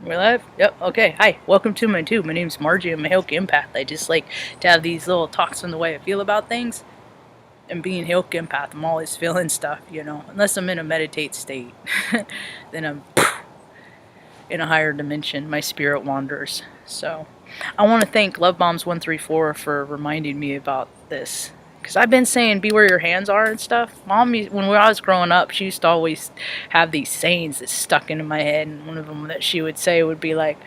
We're live? Yep, okay. Hi, welcome to my tube. My name's Margie. I'm a Hilk Empath. I just like to have these little talks on the way I feel about things. And being Hilk Empath, I'm always feeling stuff, unless I'm in a meditate state. Then I'm in a higher dimension. My spirit wanders. So, I want to thank Love Bombs 134 for reminding me about this. Because I've been saying, be where your hands are and stuff. Mom, when I was growing up, she used to always have these sayings that stuck into my head. And one of them that she would say would be like,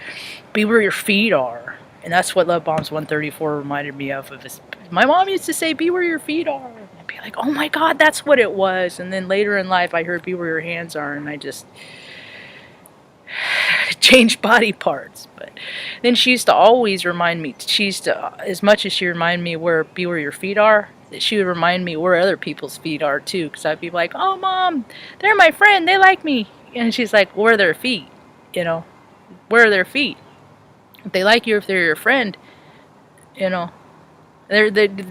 be where your feet are. And that's what Love Bombs 134 reminded me of. My mom used to say, be where your feet are. And I'd be like, oh my God, that's what it was. And then later in life, I heard, be where your hands are. And I just change body parts. But then she used to always remind me, as much as she reminded me be where your feet are, that she would remind me where other people's feet are too. Because I'd be like, oh Mom, they're my friend, they like me. And she's like, where are their feet? Where are their feet? If they like you, if they're your friend, you know,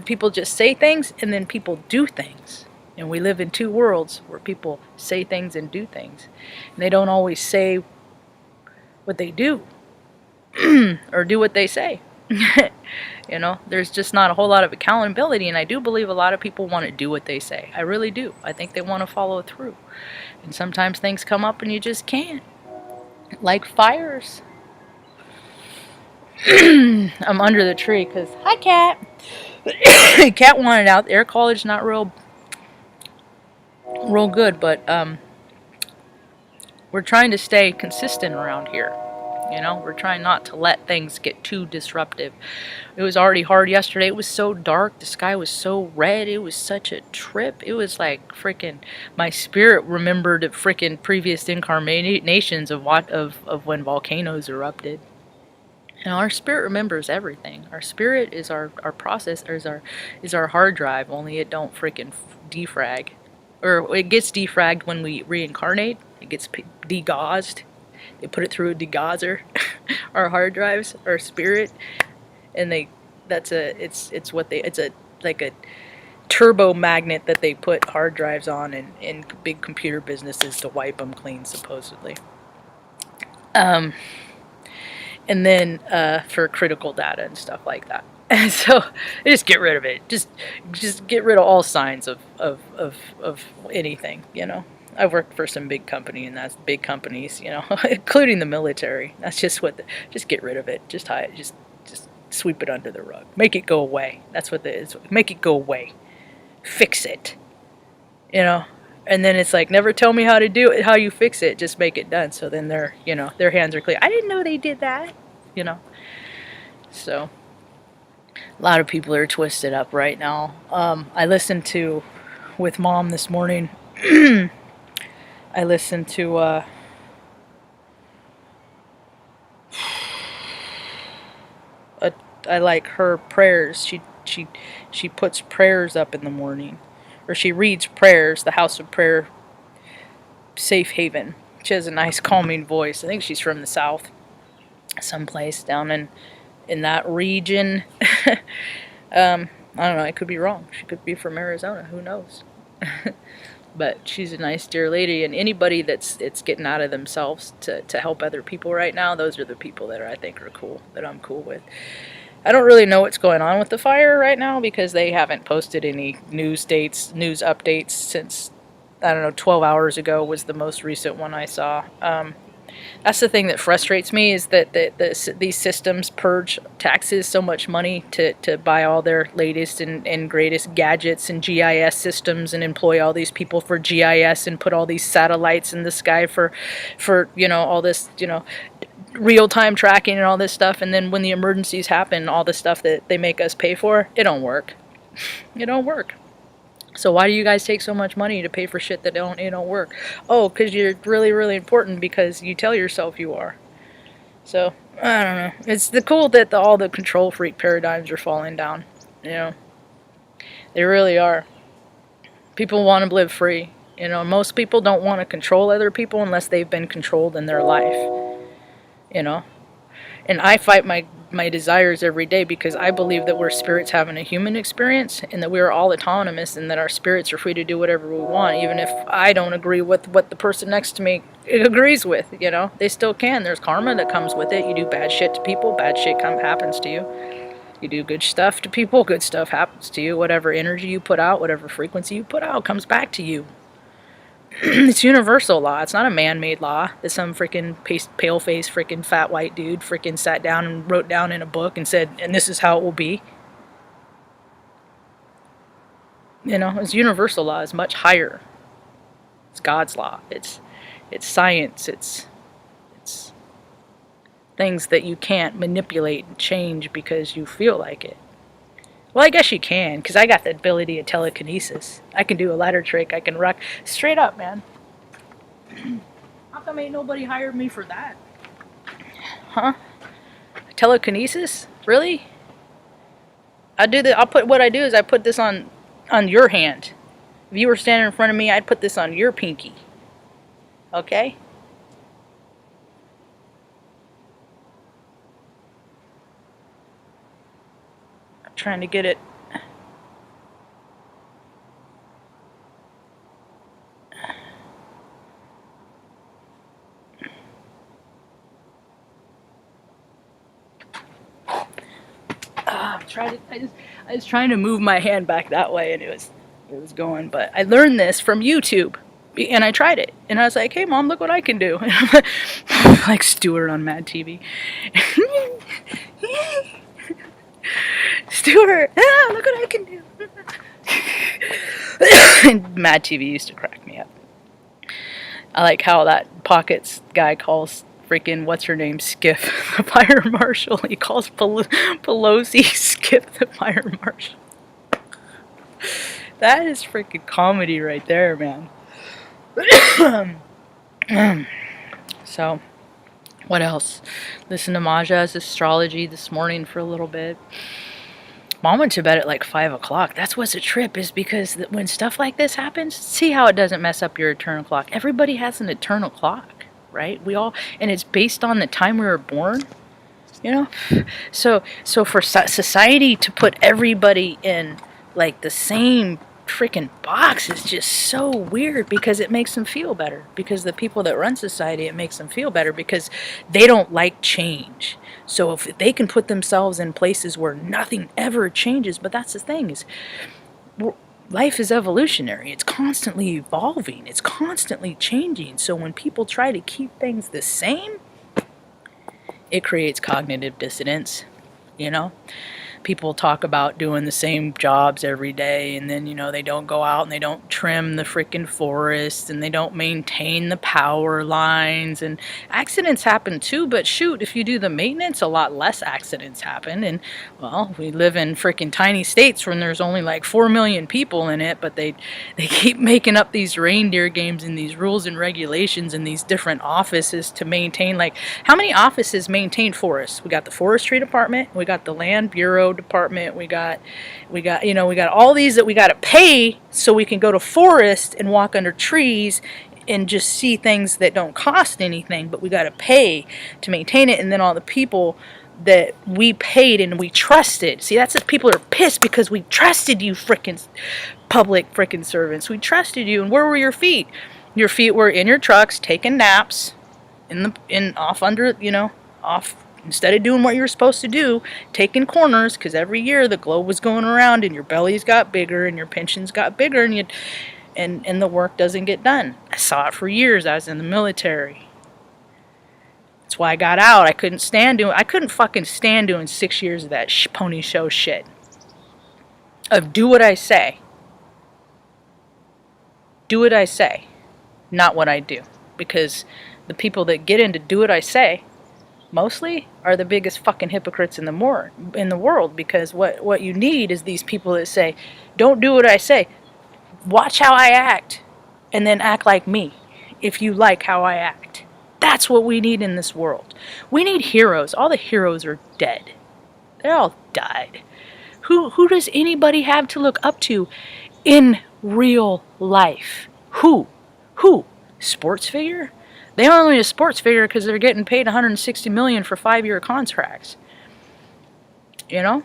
people just say things and then people do things. And we live in two worlds where people say things and do things. And they don't always say what they do or do what they say. There's just not a whole lot of accountability, and I do believe a lot of people want to do what they say. I really do. I think they want to follow through. And sometimes things come up and you just can't. Like fires. I'm under the tree because, hi cat. Cat wanted out. Air quality's not real good, but we're trying to stay consistent around here. We're trying not to let things get too disruptive. It was already hard yesterday. It was so dark. The sky was so red. It was such a trip. It was like freaking, my spirit remembered freaking previous incarnations of when volcanoes erupted. And our spirit remembers everything. Our spirit is our processor, is our hard drive, only it don't freaking defrag. Or it gets defragged when we reincarnate. It gets degauzed. They put it through a degausser, our hard drives, our spirit, and it's like a turbo magnet that they put hard drives on in big computer businesses to wipe them clean, supposedly. And then for critical data and stuff like that. And so just get rid of it. Just get rid of all signs of anything, I've worked for some big company, and that's big companies, including the military. That's just just get rid of it. Just hide it. Just sweep it under the rug. Make it go away. That's what it is. Make it go away. Fix it. And then it's like, never tell me how to do it, how you fix it. Just make it done. So then their hands are clear. I didn't know they did that. So a lot of people are twisted up right now. I listened to with Mom this morning. I listened to I like her prayers. She puts prayers up in the morning, or she reads prayers. The House of Prayer, Safe Haven. She has a nice calming voice. I think she's from the South, someplace down in that region. I don't know. I could be wrong. She could be from Arizona. Who knows? But she's a nice, dear lady, and anybody that's getting out of themselves to help other people right now, those are the people that I think are cool, that I'm cool with. I don't really know what's going on with the fire right now because they haven't posted any news updates since, I don't know, 12 hours ago was the most recent one I saw. That's the thing that frustrates me, is that these systems purge taxes so much money to buy all their latest and greatest gadgets and GIS systems, and employ all these people for GIS, and put all these satellites in the sky for all this, real-time tracking and all this stuff. And then when the emergencies happen, all the stuff that they make us pay for, it don't work. It don't work. So why do you guys take so much money to pay for shit that don't work? Oh, because you're really, really important, because you tell yourself you are. So, I don't know. It's cool that all the control freak paradigms are falling down. They really are. People want to live free. Most people don't want to control other people unless they've been controlled in their life. And I fight my desires every day because I believe that we're spirits having a human experience and that we are all autonomous and that our spirits are free to do whatever we want, even if I don't agree with what the person next to me agrees with, you know. They still can. There's karma that comes with it. You do bad shit to people, bad shit happens to you. You do good stuff to people, good stuff happens to you. Whatever energy you put out, whatever frequency you put out comes back to you. It's universal law. It's not a man-made law that some freaking pale-faced freaking fat white dude freaking sat down and wrote down in a book and said, and this is how it will be. You know, it's universal law. It's much higher. It's God's law. It's science. It's things that you can't manipulate and change because you feel like it. Well, I guess you can, because I got the ability of telekinesis. I can do a ladder trick. I can rock. Straight up, man. How come ain't nobody hired me for that? Huh? Telekinesis? Really? What I do is I put this on your hand. If you were standing in front of me, I'd put this on your pinky. Okay? Trying to get it. I was trying to move my hand back that way, and it was going. But I learned this from YouTube, and I tried it, and I was like, "Hey, Mom, look what I can do!" Like Stuart on Mad TV. Stuart, look what I can do. And Mad TV used to crack me up. I like how that Pockets guy calls freaking what's her name Skiff the fire marshal. He calls Pelosi Skip the fire marshal. That is freaking comedy right there, man. So, what else? Listen to Marge's astrology this morning for a little bit. Mom went to bed at like 5 o'clock. That's what's a trip, is because when stuff like this happens, see how it doesn't mess up your eternal clock. Everybody has an eternal clock, right? And it's based on the time we were born, you know? So for society to put everybody in like the same freaking box is just so weird, because it makes them feel better. Because the people that run society, it makes them feel better because they don't like change. So if they can put themselves in places where nothing ever changes, but that's the thing, is life is evolutionary. It's constantly evolving. It's constantly changing. So when people try to keep things the same, it creates cognitive dissonance, you know? People talk about doing the same jobs every day, and then, you know, they don't go out and they don't trim the freaking forests, and they don't maintain the power lines, and accidents happen too, but shoot, if you do the maintenance, a lot less accidents happen. And, well, we live in freaking tiny states when there's only like 4 million people in it, but they keep making up these reindeer games and these rules and regulations and these different offices to maintain. Like, how many offices maintain forests? We got the forestry department, we got the land bureau department, we got all these that we got to pay so we can go to forest and walk under trees and just see things that don't cost anything, but we got to pay to maintain it. And then all the people that we paid and we trusted, see, that's if people are pissed because we trusted you freaking public freaking servants. We trusted you, and where were your feet? Your feet were in your trucks taking naps off instead of doing what you were supposed to do, taking corners, because every year the globe was going around and your bellies got bigger and your pensions got bigger, and the work doesn't get done. I saw it for years. I was in the military. That's why I got out. I couldn't fucking stand doing 6 years of that pony show shit. Of do what I say. Do what I say, not what I do. Because the people that get into do what I say mostly are the biggest fucking hypocrites in the world, because what you need is these people that say, don't do what I say, watch how I act, and then act like me if you like how I act. That's what we need in this world. We need heroes. All the heroes are dead. They all died. Who does anybody have to look up to in real life? Who? Sports figure? They only need a sports figure because they're getting paid $160 million for 5-year contracts. You know,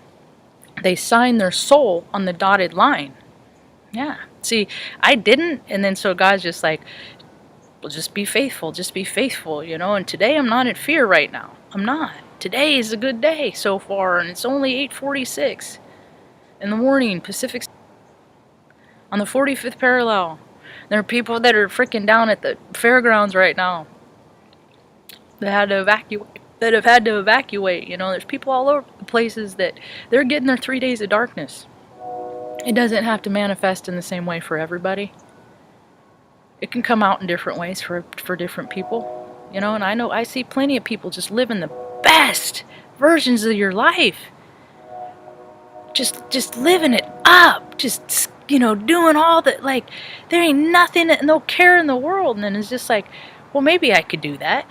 they sign their soul on the dotted line. Yeah. See, I didn't, and then so God's just like, well, just be faithful, you know. And today I'm not in fear right now. I'm not. Today is a good day so far, and it's only 8:46 in the morning Pacific on the 45th parallel. There are people that are freaking down at the fairgrounds right now that had to evacuate. That have had to evacuate. You know, there's people all over the places that they're getting their 3 days of darkness. It doesn't have to manifest in the same way for everybody. It can come out in different ways for different people, you know. And I see plenty of people just living the best versions of your life, just living it up, just, you know, doing all that. Like, there ain't nothing, no care in the world. And then it's just like, well, maybe I could do that.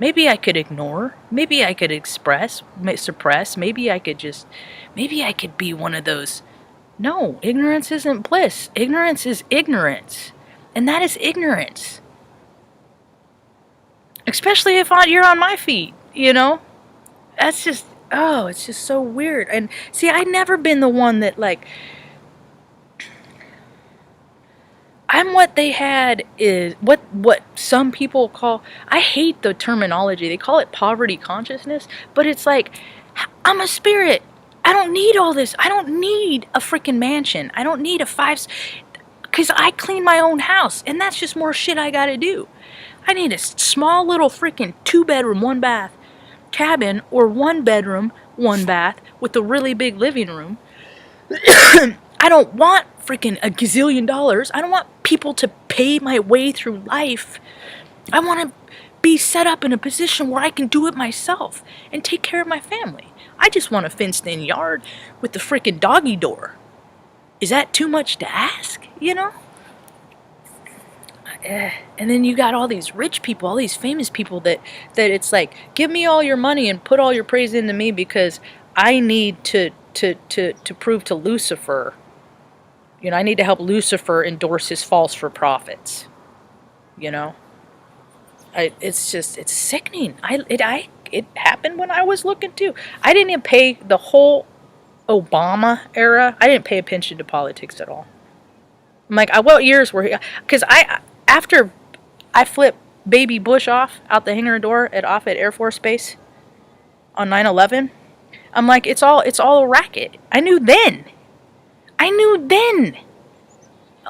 Maybe I could ignore. Maybe I could suppress. Maybe I could be one of those. No, ignorance isn't bliss. Ignorance is ignorance. And that is ignorance. Especially if you're on my feet, you know? That's just, oh, it's just so weird. And see, I've never been the one that, like, I'm what they had is, what some people call, I hate the terminology. They call it poverty consciousness, but it's like, I'm a spirit. I don't need all this. I don't need a freaking mansion. I don't need a because I clean my own house, and that's just more shit I gotta do. I need a small little freaking 2-bedroom, 1-bath cabin, or 1-bedroom, 1-bath with a really big living room. I don't want freaking a gazillion dollars. I don't want people to pay my way through life. I want to be set up in a position where I can do it myself and take care of my family. I just want a fenced-in yard with the freaking doggy door. Is that too much to ask, you know? And then you got all these rich people, all these famous people that it's like, give me all your money and put all your praise into me because I need to prove to Lucifer, you know, I need to help Lucifer endorse his false for profits, you know? It's sickening. It happened when I was looking too. I didn't even pay the whole Obama era. I didn't pay attention to politics at all. I'm like, what years were he? Because after I flipped Baby Bush off out the hangar door off at Air Force Base on 9/11, I'm like, it's all a racket. I knew then.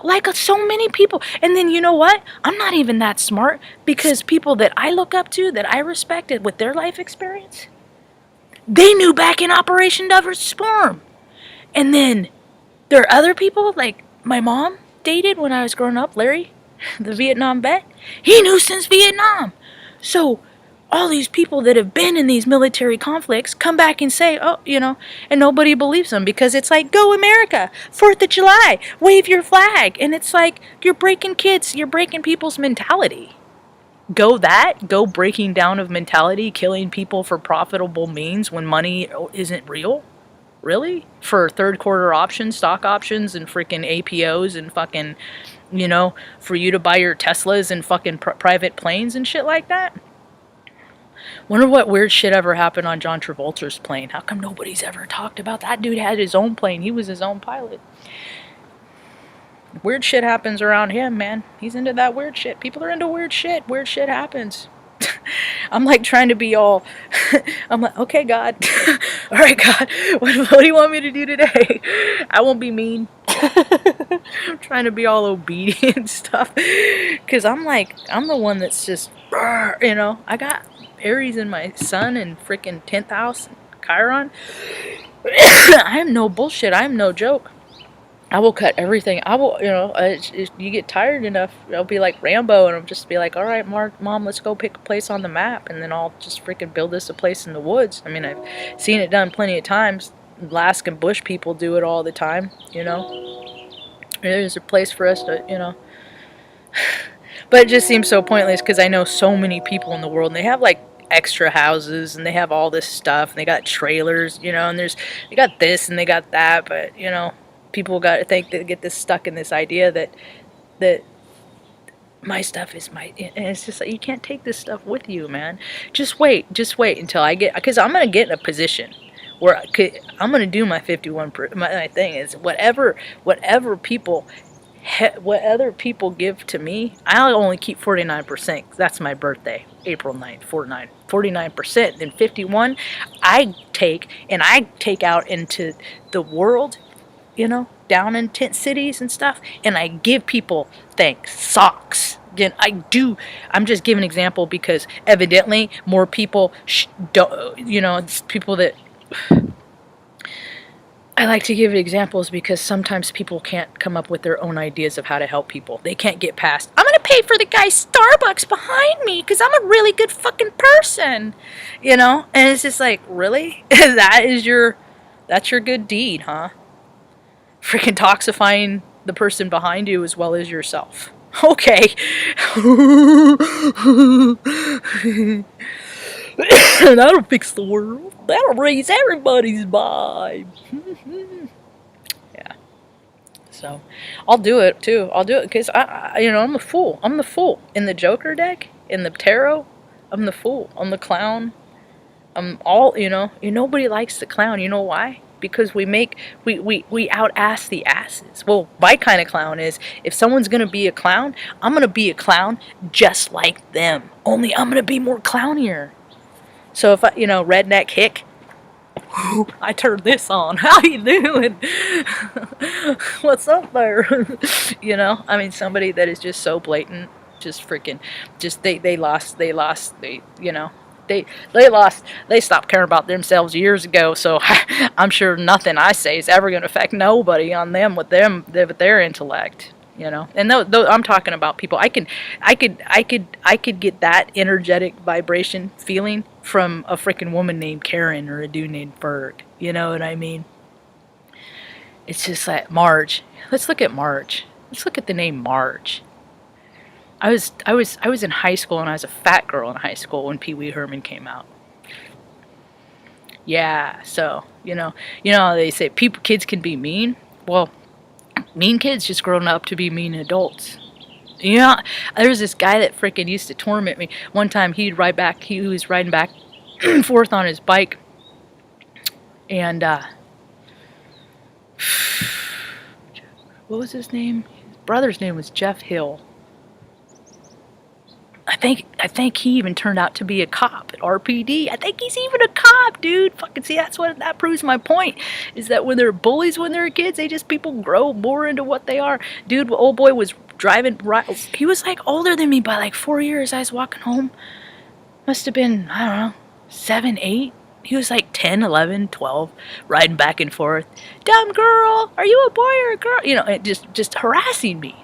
Like so many people. And then you know what? I'm not even that smart because people that I look up to, that I respected with their life experience, they knew back in Operation Desert Storm. And then there are other people like my mom dated when I was growing up, Larry, the Vietnam vet. He knew since Vietnam. So all these people that have been in these military conflicts come back and say, oh, you know, and nobody believes them because it's like, go America, 4th of July, wave your flag. And it's like, you're breaking people's mentality. Go breaking down of mentality, killing people for profitable means when money isn't real. Really? For third quarter options, stock options, and freaking APOs and fucking, you know, for you to buy your Teslas and fucking private planes and shit like that? Wonder what weird shit ever happened on John Travolta's plane. How come nobody's ever talked about that? Dude had his own plane. He was his own pilot. Weird shit happens around him, man. He's into that weird shit. People are into weird shit. Weird shit happens. I'm like trying to be all, I'm like, okay, God. All right, God, what do you want me to do today? I won't be mean. I'm trying to be all obedient and stuff. Because I'm like, I'm the one that's just, you know, I got Aries in my sun and freaking 10th house, Chiron. I am no bullshit. I am no joke. I will cut everything. I will, you know, if you get tired enough, I'll be like Rambo, and I'll just be like, all right, Mom, let's go pick a place on the map, and then I'll just freaking build us a place in the woods. I mean, I've seen it done plenty of times. Alaskan bush people do it all the time, you know. There's a place for us to, you know. But it just seems so pointless because I know so many people in the world, and they have like extra houses, and they have all this stuff, and they got trailers, you know, and they got this and they got that, but, you know, people got to think they get this stuck in this idea that my stuff is my, and it's just like, you can't take this stuff with you, man. Just wait until I get, because I'm gonna get in a position where I'm gonna do my 51. My thing is whatever people, what other people give to me, I'll only keep 49%. That's my birthday, April 9th, 49%. Then 51, I take out into the world, down in tent cities and stuff, and I give people things, socks. Again, I'm just giving an example because evidently more people don't, it's people that, I like to give examples because sometimes people can't come up with their own ideas of how to help people. They can't get past, I'm going to pay for the guy's Starbucks behind me because I'm a really good fucking person. And it's just like, really? That's your good deed, huh? Freaking toxifying the person behind you as well as yourself. Okay. That'll fix the world. That'll raise everybody's vibe. Yeah. So, I'll do it too. I'll do it because I'm a fool. I'm the fool in the Joker deck, in the tarot. I'm the fool. I'm the clown. I'm all. Nobody likes the clown. You know why? Because we out-ass the asses. Well, my kind of clown is, if someone's going to be a clown, I'm going to be a clown just like them. Only I'm going to be more clownier. So if redneck hick, I turned this on. How you doing? What's up there? Somebody that is just so blatant, just freaking, just they lost, they stopped caring about themselves years ago. So I'm sure nothing I say is ever going to affect nobody on them with their intellect. And I'm talking about people. I could get that energetic vibration feeling from a freaking woman named Karen or a dude named Berg. You know what I mean? It's just like Marge. Let's look at Marge. Let's look at the name Marge. I was in high school, and I was a fat girl in high school when Pee Wee Herman came out. Yeah, so they say kids can be mean. Well, mean kids just grown up to be mean adults. There was this guy that freaking used to torment me. One time he was riding back and forth on his bike, and what was his name? His brother's name was Jeff Hill. I think he even turned out to be a cop at RPD. I think he's even a cop, dude. Fucking see, that proves my point. Is that when they're bullies when they're kids, people grow more into what they are. Dude, old boy was driving. He was like older than me by like 4 years. I was walking home. Must have been, I don't know, 7, 8. He was like 10, 11, 12, riding back and forth. Dumb girl, are you a boy or a girl? Just harassing me.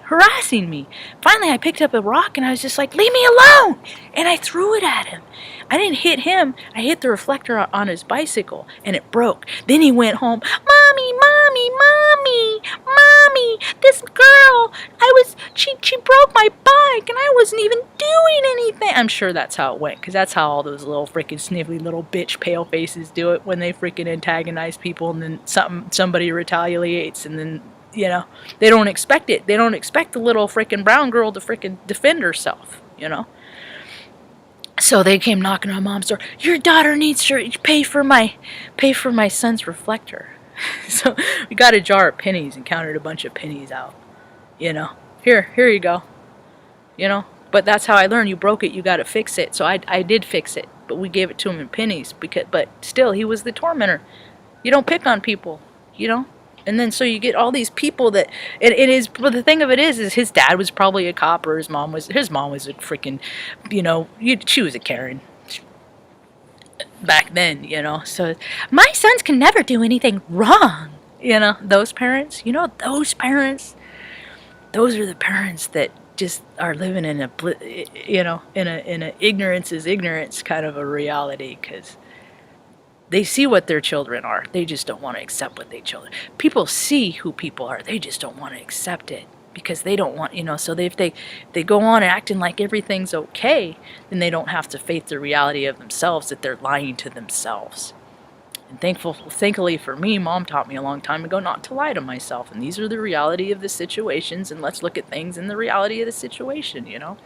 Finally, I picked up a rock and I was just like, leave me alone! And I threw it at him. I didn't hit him. I hit the reflector on his bicycle and it broke. Then he went home, Mommy, this girl, she broke my bike and I wasn't even doing anything. I'm sure that's how it went, because that's how all those little freaking snivelly little bitch pale faces do it when they freaking antagonize people, and then somebody retaliates, and then they don't expect it. They don't expect the little freaking brown girl to freaking defend herself. So they came knocking on Mom's door. Your daughter needs to pay for my son's reflector. So we got a jar of pennies and counted a bunch of pennies out. Here you go. But that's how I learned. You broke it, you got to fix it. So I did fix it, but we gave it to him in pennies but still, he was the tormentor. You don't pick on people, And then so you get all these people that it is. But the thing of it is his dad was probably a cop, or his mom was a freaking, she was a Karen back then, So my sons can never do anything wrong. Those parents. Those are the parents that just are living in a ignorance is ignorance kind of a reality, because they see what their children are. They just don't want to accept what their children. People see who people are. They just don't want to accept it because they don't want, so if they go on acting like everything's okay, then they don't have to face the reality of themselves, that they're lying to themselves. And thankfully for me, Mom taught me a long time ago not to lie to myself. And these are the reality of the situations, and let's look at things in the reality of the situation, you know?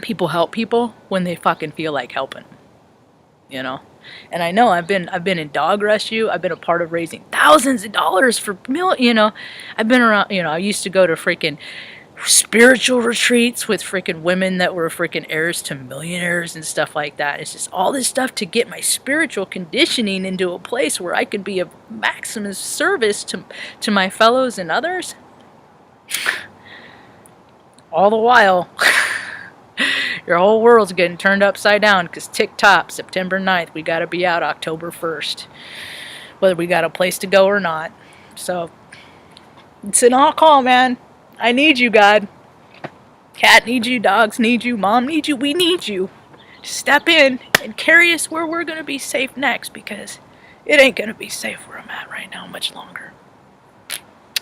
People help people when they fucking feel like helping, you know? And I know I've been in dog rescue. I've been a part of raising thousands of dollars for you know, I've been around, you know, I used to go to freaking spiritual retreats with freaking women that were freaking heirs to millionaires and stuff like that. It's just all this stuff to get my spiritual conditioning into a place where I could be of maximum service to my fellows and others. All the while, your whole world's getting turned upside down because TikTok, September 9th, we got to be out October 1st, whether we got a place to go or not. So, it's an all call, man. I need you, God. Cat needs you, dogs need you, Mom needs you, we need you. Step in and carry us where we're going to be safe next, because it ain't going to be safe where I'm at right now much longer.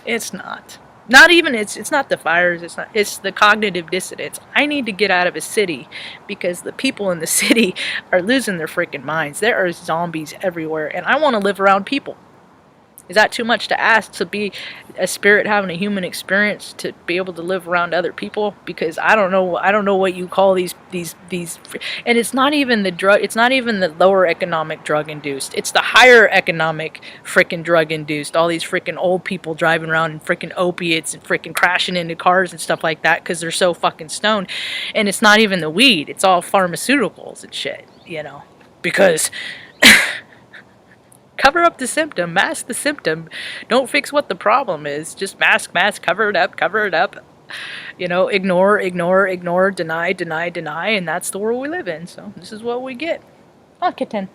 It's not. Not even, it's not the fires, it's the cognitive dissonance. I need to get out of a city because the people in the city are losing their freaking minds. There are zombies everywhere, and I want to live around people. Is that too much to ask, to be a spirit having a human experience, to be able to live around other people? Because I don't know what you call these, and it's not even the drug, it's not even the lower economic drug induced. It's the higher economic freaking drug induced. All these freaking old people driving around in freaking opiates and freaking crashing into cars and stuff like that because they're so fucking stoned. And it's not even the weed. It's all pharmaceuticals and shit, you know, because cover up the symptom, mask the symptom. Don't fix what the problem is. Just mask, cover it up. You know, ignore, deny, and that's the world we live in. So this is what we get. Oh, kitten.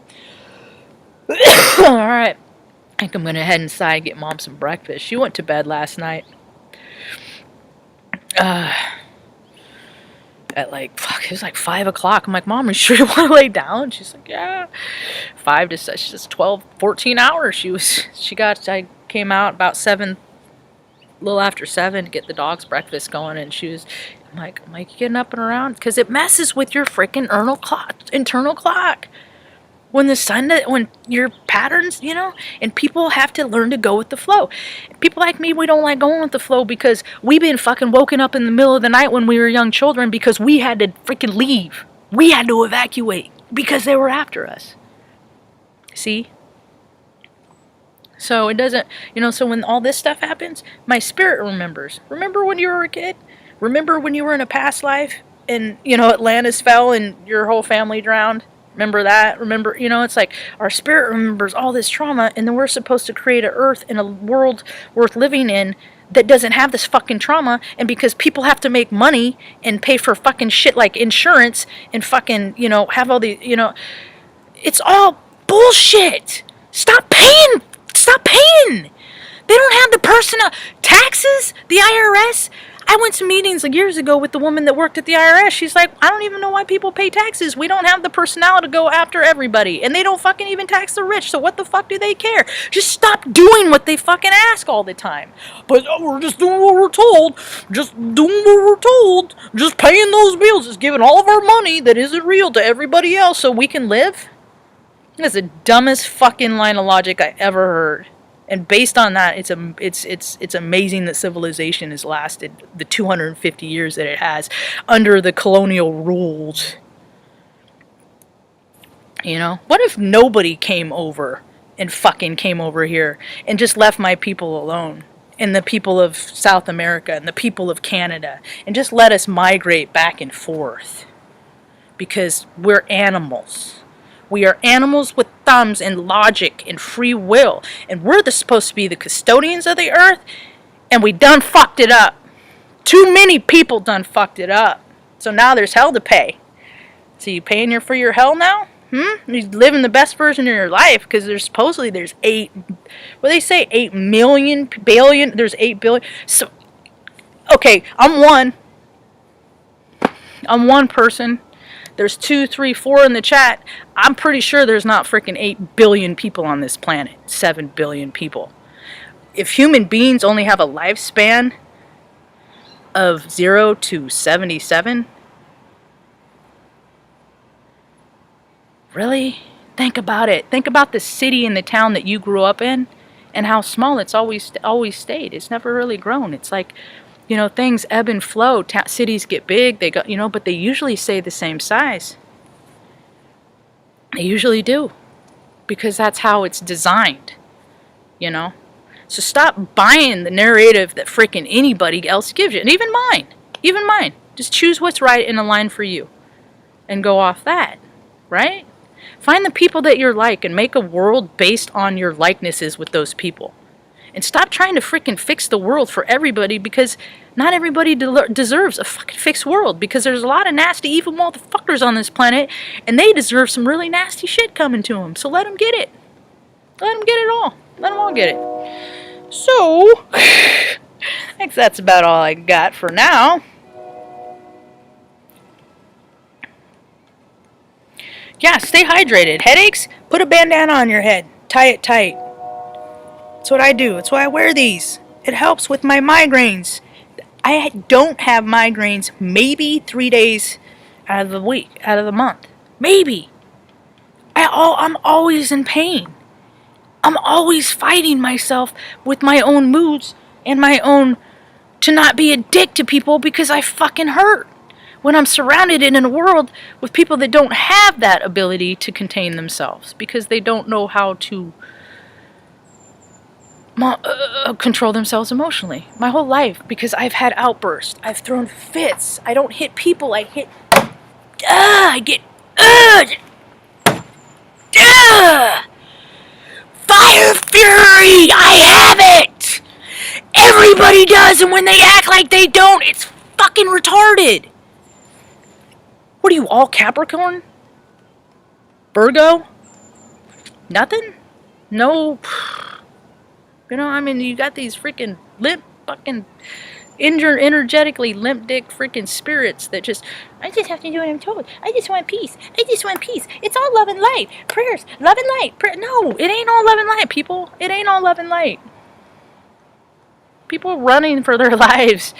Alright. I think I'm going to head inside and get Mom some breakfast. She went to bed last night. At like, it was like 5 o'clock. I'm like, Mom, are you sure you want to lay down? She's like, yeah. 5 to 6, just 12, 14 hours. I came out about 7, a little after 7 to get the dog's breakfast going, and I'm like, you getting up and around? Because it messes with your freaking internal clock. When your patterns, you know, and people have to learn to go with the flow. People like me, we don't like going with the flow because we've been fucking woken up in the middle of the night when we were young children because we had to freaking leave. We had to evacuate because they were after us. See? So it doesn't, you know, so when all this stuff happens, my spirit remembers. Remember when you were a kid? Remember when you were in a past life and, you know, Atlantis fell and your whole family drowned? Remember that? Remember, you know, it's like our spirit remembers all this trauma, and then we're supposed to create an earth and a world worth living in that doesn't have this fucking trauma, and because people have to make money and pay for fucking shit like insurance and fucking, you know, have all the, you know, it's all bullshit. Stop paying. They don't have the personnel. Taxes? The IRS? I went to meetings like years ago with the woman that worked at the IRS. She's like, I don't even know why people pay taxes. We don't have the personnel to go after everybody. And they don't fucking even tax the rich. So what the fuck do they care? Just stop doing what they fucking ask all the time. But we're just doing what we're told. Just paying those bills. Just giving all of our money that isn't real to everybody else so we can live. That's the dumbest fucking line of logic I ever heard. And based on that, it's amazing that civilization has lasted the 250 years that it has under the colonial rules. You know? What if nobody came over and fucking came over here and just left my people alone? And the people of South America and the people of Canada, and just let us migrate back and forth. Because we're animals. We are animals with thumbs and logic and free will. And we're supposed to be the custodians of the earth. And we done fucked it up. Too many people done fucked it up. So now there's hell to pay. So you paying for your hell now? You living the best version of your life. Because there's 8 billion. There's 8 billion. So, okay, I'm one person. There's 2, 3, 4 in the chat. I'm pretty sure there's not freaking 8 billion people on this planet. 7 billion people. If human beings only have a lifespan of 0 to 77, really? Think about it. Think about the city and the town that you grew up in and how small it's always stayed. It's never really grown. It's like, things ebb and flow. Cities get big, they go, but they usually stay the same size. They usually do, because that's how it's designed, So stop buying the narrative that freaking anybody else gives you, and even mine. Just choose what's right and align for you, and go off that, right? Find the people that you're like and make a world based on your likenesses with those people. And stop trying to freaking fix the world for everybody, because not everybody deserves a fucking fixed world, because there's a lot of nasty, evil motherfuckers on this planet, and they deserve some really nasty shit coming to them. So let them get it. Let them get it all. Let them all get it. So, I think that's about all I got for now. Yeah, stay hydrated. Headaches? Put a bandana on your head. Tie it tight. That's what I do. That's why I wear these. It helps with my migraines. I don't have migraines maybe 3 days out of the week, out of the month. Maybe. I'm always in pain. I'm always fighting myself with my own moods and my own to not be a dick to people, because I fucking hurt when I'm surrounded in a world with people that don't have that ability to contain themselves, because they don't know how to control themselves emotionally. My whole life, because I've had outbursts, I've thrown fits. I don't hit people, I hit. I get. Fire fury! I have it! Everybody does, and when they act like they don't, it's fucking retarded. What are you, all Capricorn? Virgo? Nothing? No. You got these freaking limp fucking energetically limp dick freaking spirits that I just have to do what I'm told. I just want peace. It's all love and light. Prayers, love and light. No, it ain't all love and light, people. It ain't all love and light. People running for their lives,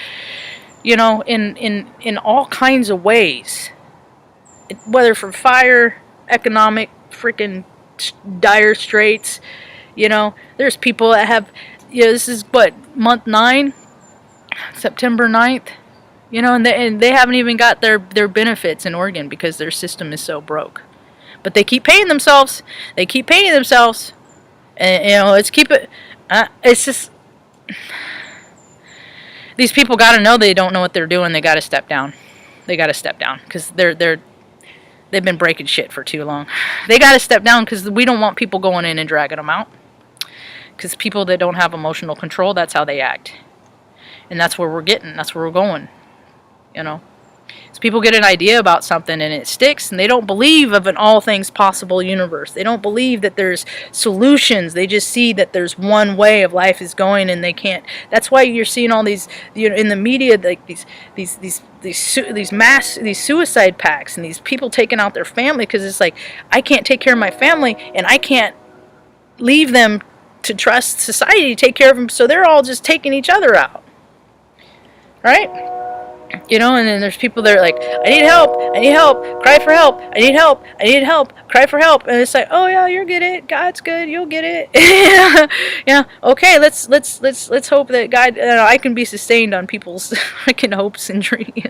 in all kinds of ways. Whether from fire, economic, freaking dire straits. There's people that have, this is month 9, September 9th, and they haven't even got their benefits in Oregon because their system is so broke. But they keep paying themselves. And, let's keep it, it's just, these people got to know they don't know what they're doing. They got to step down. Because they've been breaking shit for too long. They got to step down, because we don't want people going in and dragging them out. Because people that don't have emotional control, that's how they act. And that's where we're going. So people get an idea about something and it sticks, and they don't believe of an all things possible universe. They don't believe that there's solutions. They just see that there's one way of life is going, and they can't. That's why you're seeing all these, in the media, like these suicide pacts and these people taking out their family, because it's like, I can't take care of my family and I can't leave them to trust society to take care of them, so they're all just taking each other out, right? And then there's people that are like, I need help, cry for help, I need help, cry for help, and it's like, oh yeah, you'll get it, God's good, you'll get it. Yeah, okay, let's hope that God, I can be sustained on people's freaking hopes and dreams,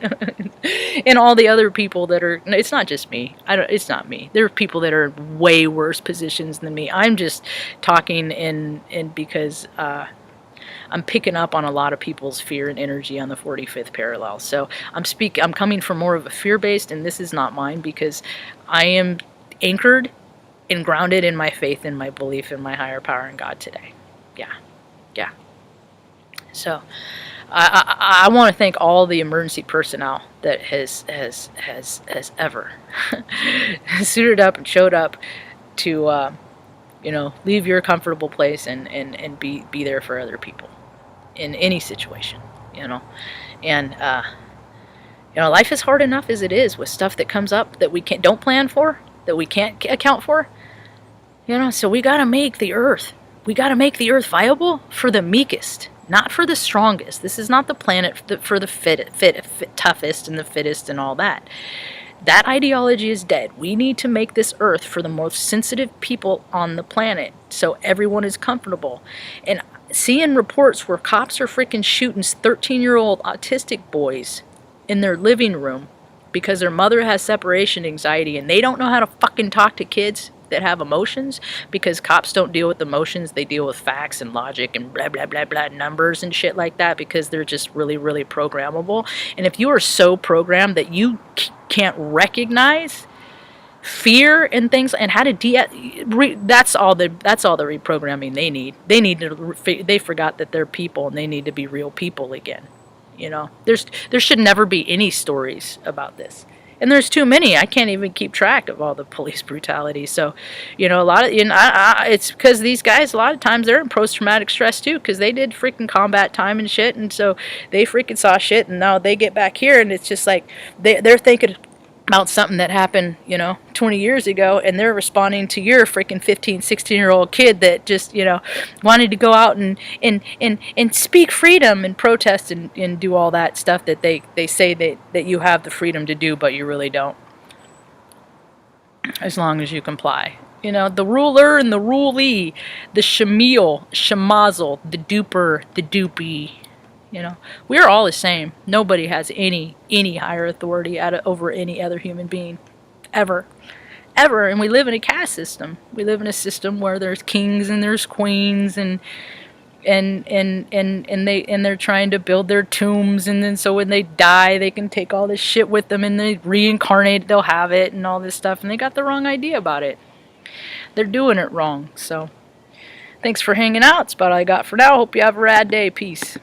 and all the other people that are, it's not just me, it's not me, there are people that are in way worse positions than me. I'm just talking in because, I'm picking up on a lot of people's fear and energy on the 45th parallel. So I'm coming from more of a fear-based, and this is not mine, because I am anchored and grounded in my faith and my belief in my higher power and God today. Yeah. So I want to thank all the emergency personnel that has ever suited up and showed up to leave your comfortable place and be there for other people in any situation, and life is hard enough as it is with stuff that comes up that we don't plan for, that we can't account for, so we got to make the earth viable for the meekest, not for the strongest. This is not the planet for the toughest and the fittest and all that. That ideology is dead. We need to make this earth for the most sensitive people on the planet so everyone is comfortable. And seeing reports where cops are freaking shooting 13-year-old autistic boys in their living room because their mother has separation anxiety and they don't know how to fucking talk to kids that have emotions, because cops don't deal with emotions, they deal with facts and logic and blah blah blah blah numbers and shit like that, because they're just really really programmable. And if you are so programmed that you can't recognize fear and things and how to that's all the reprogramming they need. They forgot that they're people and they need to be real people again. You know, there should never be any stories about this. And there's too many. I can't even keep track of all the police brutality. So, you know, a lot of, you know, it's because these guys, a lot of times they're in post-traumatic stress too, because they did freaking combat time and shit, and so they freaking saw shit, and now they get back here, and it's just like they're thinking about something that happened, you know, 20 years ago, and they're responding to your freaking 15, 16-year-old kid that just, you know, wanted to go out and speak freedom and protest and do all that stuff that they say that you have the freedom to do, but you really don't, as long as you comply. You know, the ruler and the rulee, the shamil, shamazel, the duper, the doopy. You know, we are all the same. Nobody has any higher authority over any other human being, ever, ever. And we live in a caste system. We live in a system where there's kings and there's queens, and they're trying to build their tombs, and then so when they die, they can take all this shit with them, and they reincarnate. They'll have it and all this stuff, and they got the wrong idea about it. They're doing it wrong. So, thanks for hanging out. It's about all I got for now. Hope you have a rad day. Peace.